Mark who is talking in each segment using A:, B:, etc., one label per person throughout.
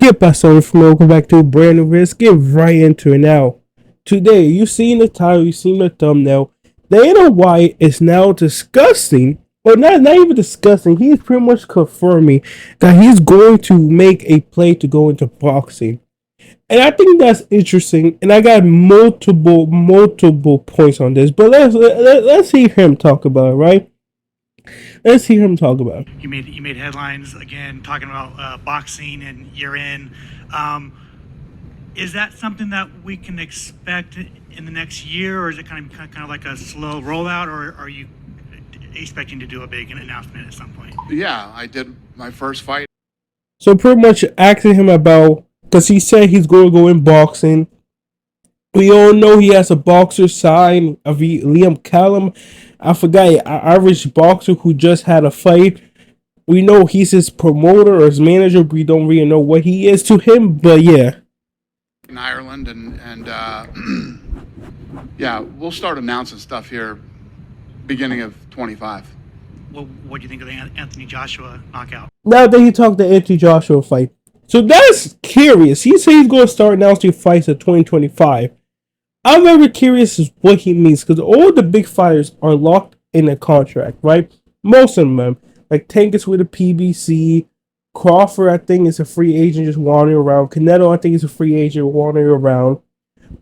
A: Get passando from welcome back to a brand new video. Let's get right into it now. Today, you seen the title, you seen the thumbnail. Dana White is now discussing, or not even discussing, he's pretty much confirming that he's going to make a play to go into boxing. And I think that's interesting, and I got multiple points on this, but let's hear him talk about it, right? Let's hear him talk about it.
B: You made headlines again talking about boxing, and you're in. Is that something that we can expect in the next year, or is it kind of like a slow rollout, or are you expecting to do a big announcement at some point?
C: Yeah, I did my first fight.
A: So pretty much asking him about, because he said he's going to go in boxing. We all know he has a boxer sign of Liam Callum. I forgot, an Irish boxer who just had a fight. We know he's his promoter or his manager, but we don't really know what he is to him. But yeah,
C: In Ireland, and yeah, we'll start announcing stuff here beginning of 25.
B: What do you think of the Anthony Joshua knockout?
A: now that he talked the Anthony Joshua fight. So that's curious. He said he's going to start announcing fights in 2025. I'm very curious as what he means, because all the big fighters are locked in a contract, right? Most of them. Like Tank is with a PBC. Crawford, I think, is a free agent just wandering around. Canelo, I think, is a free agent wandering around.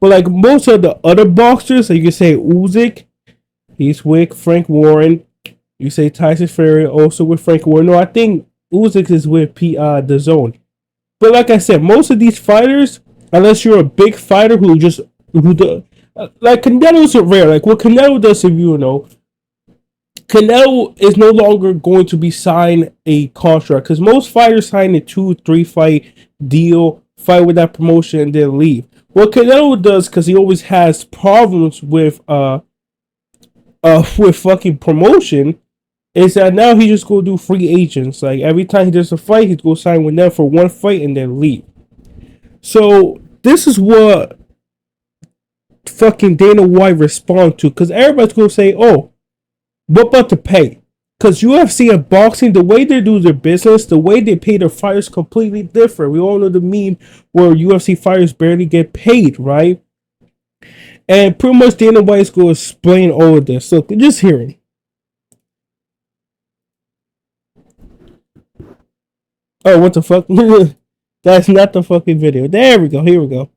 A: But like most of the other boxers, like you can say Usyk, he's with Frank Warren. You say Tyson Fury, also with Frank Warren. No, I think Usyk is with the Zone. But like I said, most of these fighters, unless you're a big fighter like Canelo's rare. Like what Canelo does, if you know, Canelo is no longer going to be signed a contract, because most fighters sign a 2-3 fight deal, fight with that promotion, and then leave. What Canelo does, because he always has problems with fucking promotion, is that now he just go do free agents. Like every time he does a fight, he's go sign with them for one fight and then leave. So this is what fucking Dana White respond to, because everybody's gonna say, "Oh, what about the pay?" Because UFC and boxing, the way they do their business, the way they pay their fighters, completely different. We all know the meme where UFC fighters barely get paid, right? And pretty much Dana White's gonna explain all of this. So just hear him. Oh, what the fuck? That's not the fucking video. There we go. Here we go.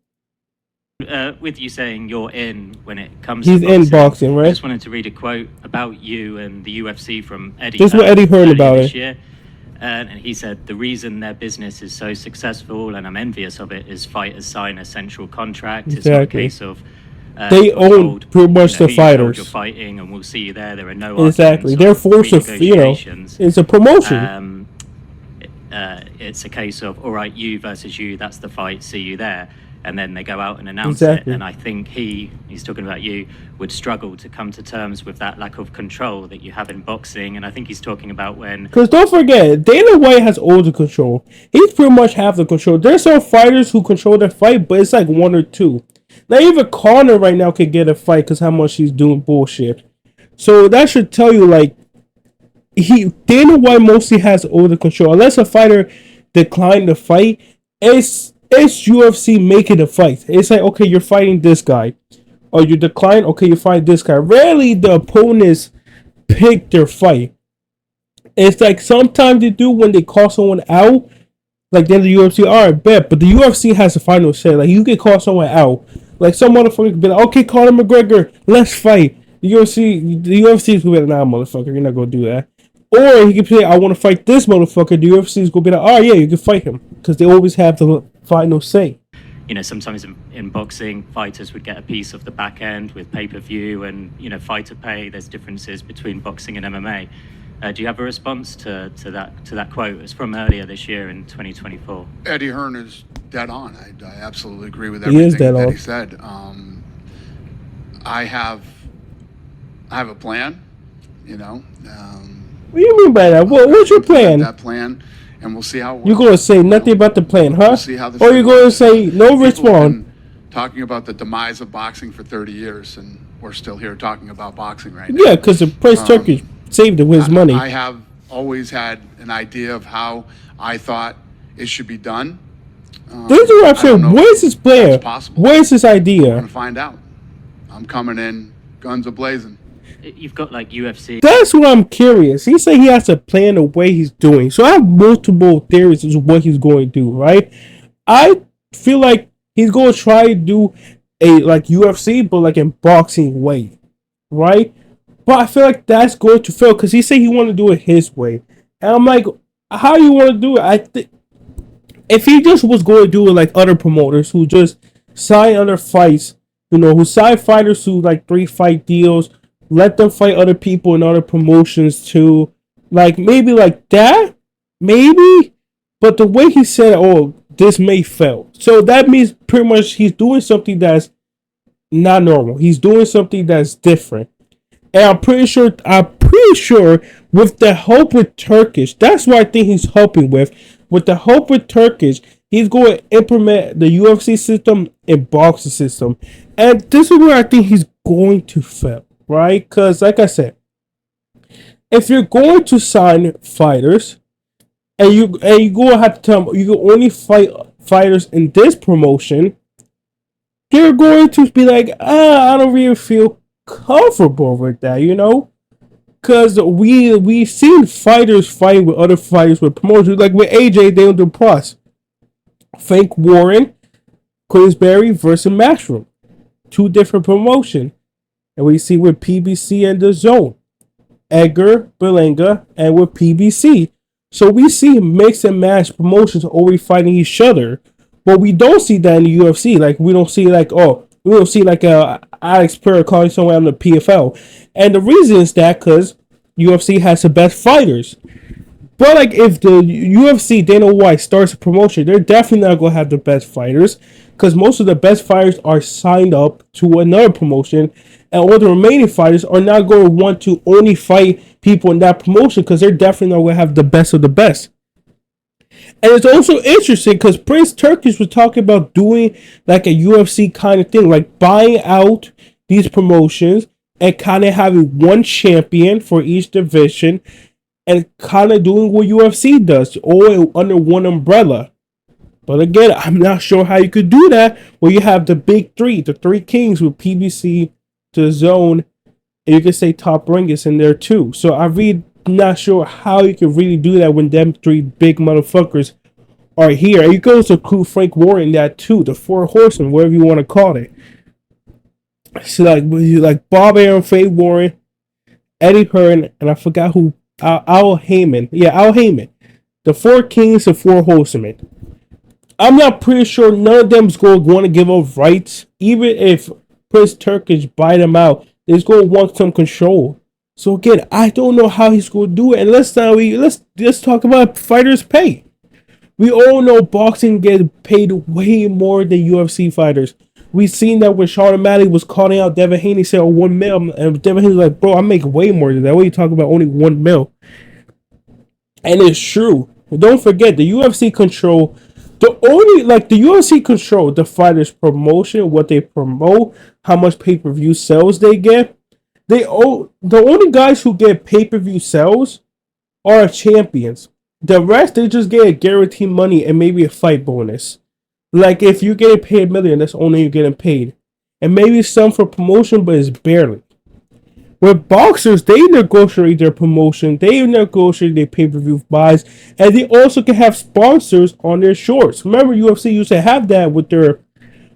D: With you saying you're in when it comes
A: He's
D: to boxing,
A: in boxing, right?
D: I just wanted to read a quote about you and the UFC from Eddie.
A: This is what Eddie heard about
D: this
A: it.
D: year. And he said, the reason their business is so successful, and I'm envious of it, is fighters sign a central contract. It's not a case of
A: they own pretty much the fighters.
D: You're fighting, and we'll see you there. There are no
A: exactly. They're forced of, it's a promotion.
D: It's a case of, all right, you versus you, that's the fight, see you there. And then they go out and announce it. And I think he's talking about you, would struggle to come to terms with that lack of control that you have in boxing. And I think he's talking about when...
A: Because don't forget, Dana White has all the control. He's pretty much half the control. There's some fighters who control their fight, but it's like one or two. Not even Conor right now can get a fight because how much he's doing bullshit. So that should tell you, like, Dana White mostly has all the control. Unless a fighter declined the fight, it's UFC making the fight. It's like, okay, you're fighting this guy. Or you decline, okay, you fight this guy. Rarely the opponents pick their fight. It's like sometimes they do when they call someone out. Like then the UFC, alright, bet. But the UFC has the final say. Like you can call someone out. Like some motherfucker can be like, okay, Conor McGregor, let's fight. The UFC is gonna be like, nah, motherfucker, you're not gonna do that. Or he can say, I want to fight this motherfucker. The UFC is going to be like, oh yeah, you can fight him. Because they always have the final say.
D: You know, sometimes in boxing, fighters would get a piece of the back end with pay-per-view and, you know, fighter pay. There's differences between boxing and MMA. Do you have a response to that quote? It's from earlier this year in 2024.
C: Eddie Hearn is dead on. I absolutely agree with everything that he said. I have a plan, you know.
A: What do you mean by that? What's your plan?
C: That plan, and we'll see how it works.
A: You're going to say nothing about the plan, huh?
C: We'll see how
A: or you're going to say no response?
C: Talking about the demise of boxing for 30 years, and we're still here talking about boxing right now.
A: Yeah, because the Prince Turkish saved it with his money.
C: I have always had an idea of how I thought it should be done.
A: This is what I'm
C: I don't
A: saying.
C: know
A: Where's his
C: if
A: plan?
C: that's possible.
A: Where's his
C: We're
A: idea?
C: gonna find out. I'm coming in guns a blazing.
D: You've got like UFC.
A: That's what I'm curious. He said he has to plan the way he's doing. So I have multiple theories as to what he's going to do, right? I feel like he's going to try to do a like UFC, but like in boxing way, right? But I feel like that's going to fail because he said he want to do it his way, and I'm like, how you want to do it? I think if he just was going to do it like other promoters who just sign other fights, who sign fighters to like 3-fight deals, let them fight other people in other promotions too, like maybe like that, maybe. But the way he said, "Oh, this may fail," so that means pretty much he's doing something that's not normal. He's doing something that's different. And I'm pretty sure with the help with Turkish, that's what I think he's helping with. With the help with Turkish, he's going to implement the UFC system and boxing system. And this is where I think he's going to fail, right? Because like I said, if you're going to sign fighters and you go have to tell them you can only fight fighters in this promotion, they're going to be like, I don't really feel comfortable with that. Because we've seen fighters fight with other fighters with promotions, like with AJ Daniel DePros, Frank Warren, Queensberry versus Matchroom, 2 different promotions, and we see with PBC and the Zone, Edgar Berlanga, and with PBC. So we see mix and match promotions always fighting each other, but we don't see that in the UFC. Like we don't see Alex Pereira calling someone on the PFL, and the reason is that because UFC has the best fighters. But like if the UFC Dana White starts a promotion, they're definitely not gonna have the best fighters because most of the best fighters are signed up to another promotion, and all the remaining fighters are not going to want to only fight people in that promotion because they're definitely not going to have the best of the best. And it's also interesting because Prince Turkish was talking about doing like a UFC kind of thing, like buying out these promotions and kind of having one champion for each division and kind of doing what UFC does, all under one umbrella. But again, I'm not sure how you could do that where you have the big three, the 3 kings with PBC, the Zone, and you can say Top Rank is in there too. So I'm really not sure how you can really do that when them 3 big motherfuckers are here. And you can also include Frank Warren in that too, the 4 horsemen, whatever you want to call it. So like Bob Arum, Frank Warren, Eddie Hearn, and I forgot who, Al Heyman. Yeah, Al Heyman. The 4 kings and 4 horsemen. I'm not pretty sure none of them's going to want to give up rights. Even if Prince Turkish buy them out, they're going to want some control. So again, I don't know how he's going to do it. And let's talk about fighters' pay. We all know boxing gets paid way more than UFC fighters. We've seen that when Sean O'Malley was calling out Devin Haney, said, $1 million, and Devin Haney was like, bro, I make way more than that. What are you talking about? Only $1 million. And it's true. And don't forget, the UFC control. The UFC control the fighters' promotion, what they promote, how much pay-per-view sales they get. The only guys who get pay-per-view sales are champions. The rest, they just get guaranteed money and maybe a fight bonus. Like if you're getting paid $1 million, that's only you're getting paid. And maybe some for promotion, but it's barely. With boxers, they negotiate their promotion, they negotiate their pay-per-view buys, and they also can have sponsors on their shorts. Remember, UFC used to have that with their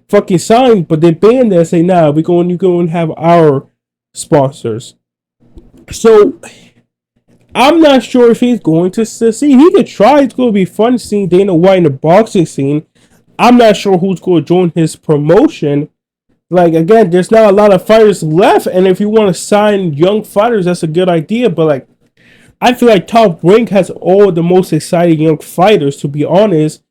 A: fucking sign, but they banned that and say, nah, you're going to have our sponsors. So, I'm not sure if he's going to succeed. He could try. It's going to be fun seeing Dana White in the boxing scene. I'm not sure who's going to join his promotion. Like, again, there's not a lot of fighters left, and if you want to sign young fighters, that's a good idea, but, like, I feel like Top Rank has all the most exciting young fighters, to be honest,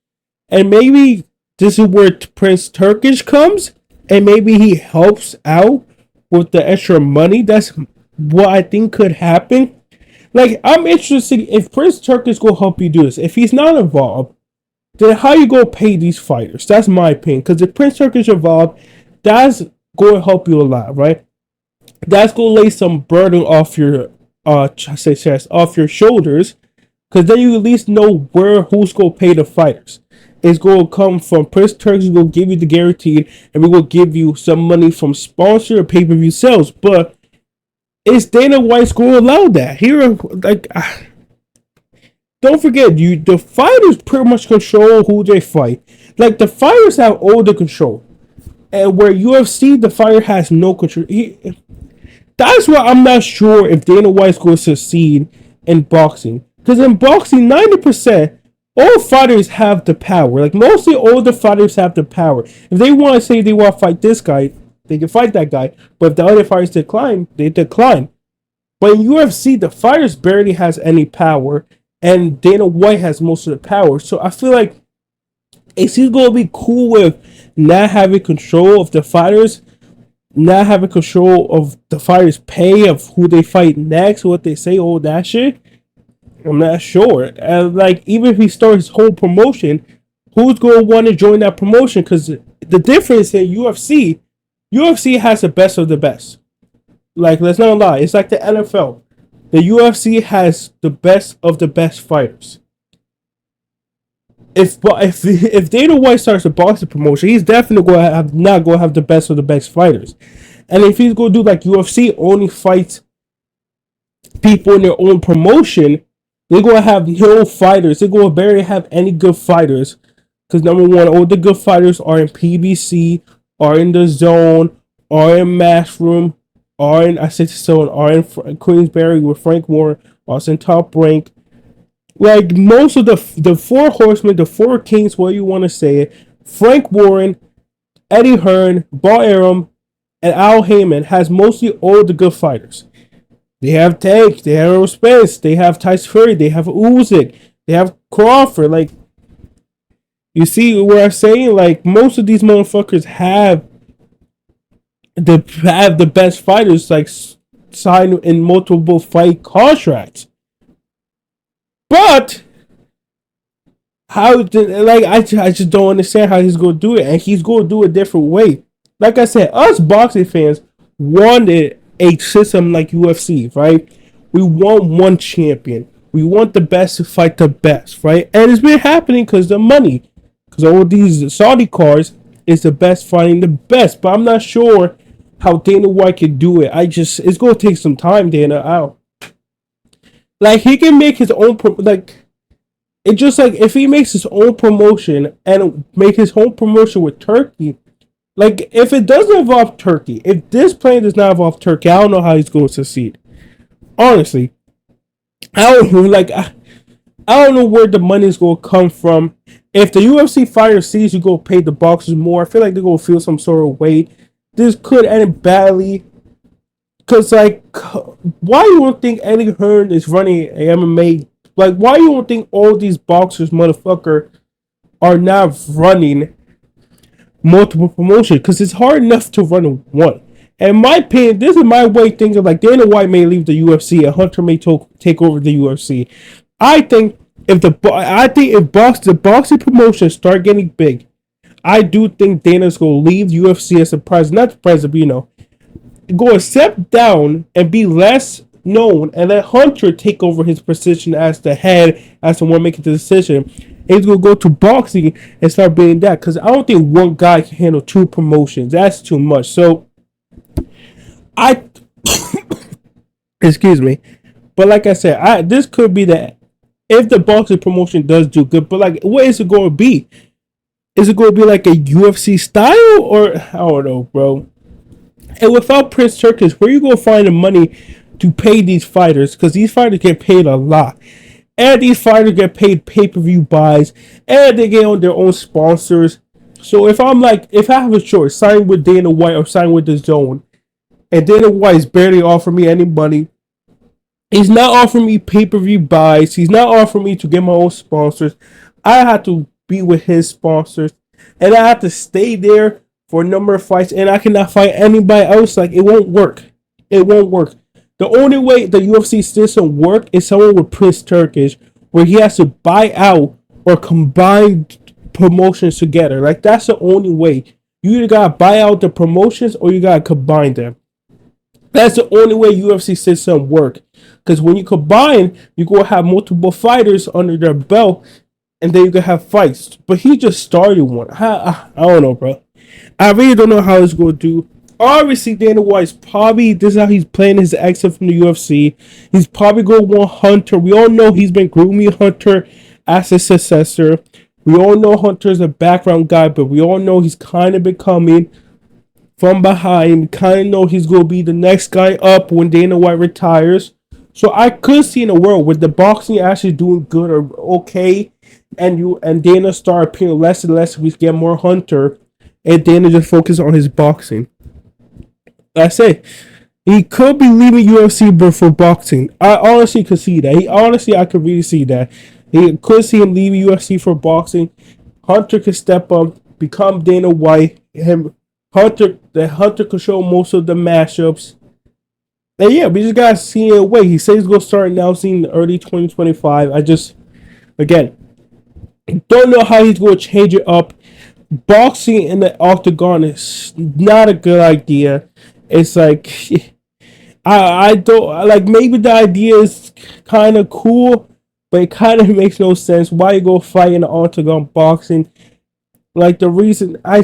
A: and maybe this is where Prince Turkish comes, and maybe he helps out with the extra money. That's what I think could happen. Like, I'm interested if Prince Turkish will help you do this. If he's not involved, then how you go pay these fighters? That's my opinion, because if Prince Turkish involved, that's going to help you a lot, right? That's going to lay some burden off your chest, off your shoulders, because then you at least know who's going to pay the fighters. is going to come from Prince Turks. Is going to give you the guaranteed, and we're going to give you some money from sponsor or pay-per-view sales. But is Dana White's going to allow that? Here, like, don't forget, the fighters pretty much control who they fight. Like, the fighters have all the control. And where UFC, the fighter has no control. That's why I'm not sure if Dana White's going to succeed in boxing. Because in boxing, 90%, all fighters have the power. Like, mostly all the fighters have the power. If they want to say they want to fight this guy, they can fight that guy. But if the other fighters decline, they decline. But in UFC, the fighters barely has any power. And Dana White has most of the power. So I feel like, is he going to be cool with not having control of the fighters? Not having control of the fighters' pay, of who they fight next, what they say, all that shit? I'm not sure. And like, even if he starts his whole promotion, who's going to want to join that promotion? Because the difference in UFC has the best of the best. Like, let's not lie. It's like the NFL. The UFC has the best of the best fighters. If Dana White starts a boxing promotion, he's definitely not going to have the best of the best fighters. And if he's going to do like UFC, only fights people in their own promotion, they're going to have no fighters. They're going to barely have any good fighters. Because number one, all the good fighters are in PBC, are in the Zone, are in Matchroom, are in Queensberry with Frank Warren, are in Top Rank. Like, most of the four horsemen, the four kings, what you want to say it, Frank Warren, Eddie Hearn, Paul Arum, and Al Heyman has mostly all the good fighters. They have Tank, they have Errol Spence, they have Tyson Fury, they have Usyk, they have Crawford. Like, you see what I'm saying? Like, most of these motherfuckers have the best fighters, like, signed in multiple fight contracts. But I just don't understand how he's going to do it, and he's going to do it a different way. Like I said, us boxing fans wanted a system like UFC, right? We want one champion. We want the best to fight the best, right? And it's been happening because the money, because all these Saudi cars is the best fighting the best. But I'm not sure how Dana White can do it. It's going to take some time, Dana, out. Like, he can make his own, it's just like, if he makes his own promotion and make his own promotion with Turkey, like, if it doesn't involve Turkey, if this plan does not involve Turkey, I don't know how he's going to succeed. Honestly, I don't know where the money is going to come from. If the UFC fighter sees you go pay the boxers more, I feel like they're going to feel some sort of weight. This could end badly. Because, like, why you don't think Eddie Hearn is running a MMA? Like, why you don't think all these boxers, motherfucker, are not running multiple promotions? Because it's hard enough to run one. And in my opinion, this is my way of thinking. Like, Dana White may leave the UFC and Hunter may take over the UFC. I think if the boxing promotions start getting big, I do think Dana's going to leave the UFC as the president. Not the president, but, you know, go and step down and be less known and let Hunter take over his position as the head, as the one making the decision. He's going to go to boxing and start being that. Because I don't think one guy can handle two promotions. That's too much. So, excuse me. But like I said, this could be that if the boxing promotion does do good. But like, what is it going to be? Is it going to be like a UFC style? Or, I don't know, bro. And without Prince Turkish, where you going to find the money to pay these fighters? Because these fighters get paid a lot. And these fighters get paid pay-per-view buys. And they get on their own sponsors. So if I have a choice, sign with Dana White or sign with the Zone, and Dana White is barely offering me any money. He's not offering me pay-per-view buys. He's not offering me to get my own sponsors. I have to be with his sponsors. And I have to stay there for a number of fights, and I cannot fight anybody else. Like, it won't work. It won't work. The only way the UFC system work is someone with Prince Turkish, where he has to buy out or combine promotions together. Like, that's the only way. You either gotta buy out the promotions or you gotta combine them. That's the only way UFC system work. Because when you combine, you're gonna have multiple fighters under their belt, and then you can have fights. But he just started one. I don't know, bro. I really don't know how he's going to do. Obviously, Dana White's probably, this is how he's playing his exit from the UFC. He's probably going to want Hunter. We all know he's been grooming Hunter as his successor. We all know Hunter's a background guy, but we all know he's kind of becoming from behind. We kind of know he's going to be the next guy up when Dana White retires. So I could see in a world with the boxing actually doing good or okay, and Dana start appearing less and less, we get more Hunter, and Dana just focus on his boxing. I say he could be leaving UFC but for boxing. I honestly could see that. I could really see that. He could see him leaving UFC for boxing. Hunter could step up, become Dana White. Hunter could show most of the matchups. And yeah, we just gotta see it away. He says he's gonna start announcing in early 2025. I just, again, don't know how he's gonna change it up. Boxing in the octagon is not a good idea. It's like I don't like, maybe the idea is kind of cool, but it kind of makes no sense. Why you go fight in the octagon boxing? Like the reason I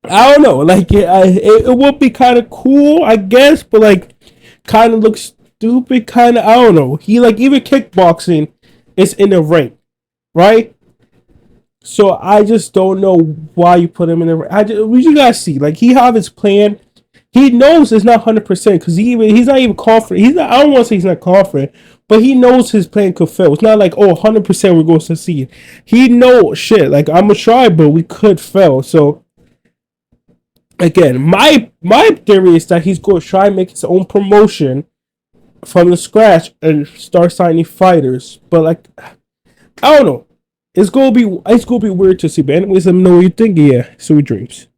A: don't know. Like it would be kind of cool, I guess, but like kind of looks stupid. Kind of, I don't know. He like, even kickboxing is in the ring, right? So I just don't know why you put him in the ring. We just gotta see. Like, he have his plan. He knows it's not 100% because he's not even confident. He's not. I don't want to say he's not confident, but he knows his plan could fail. It's not like, oh, 100% we're going to succeed. He knows shit. Like, I'm gonna try, but we could fail. So again, my theory is that he's going to try and make his own promotion from the scratch and start signing fighters. But like, I don't know. It's gonna be weird to see. But anyways, let me know what you think. Yeah, sweet dreams.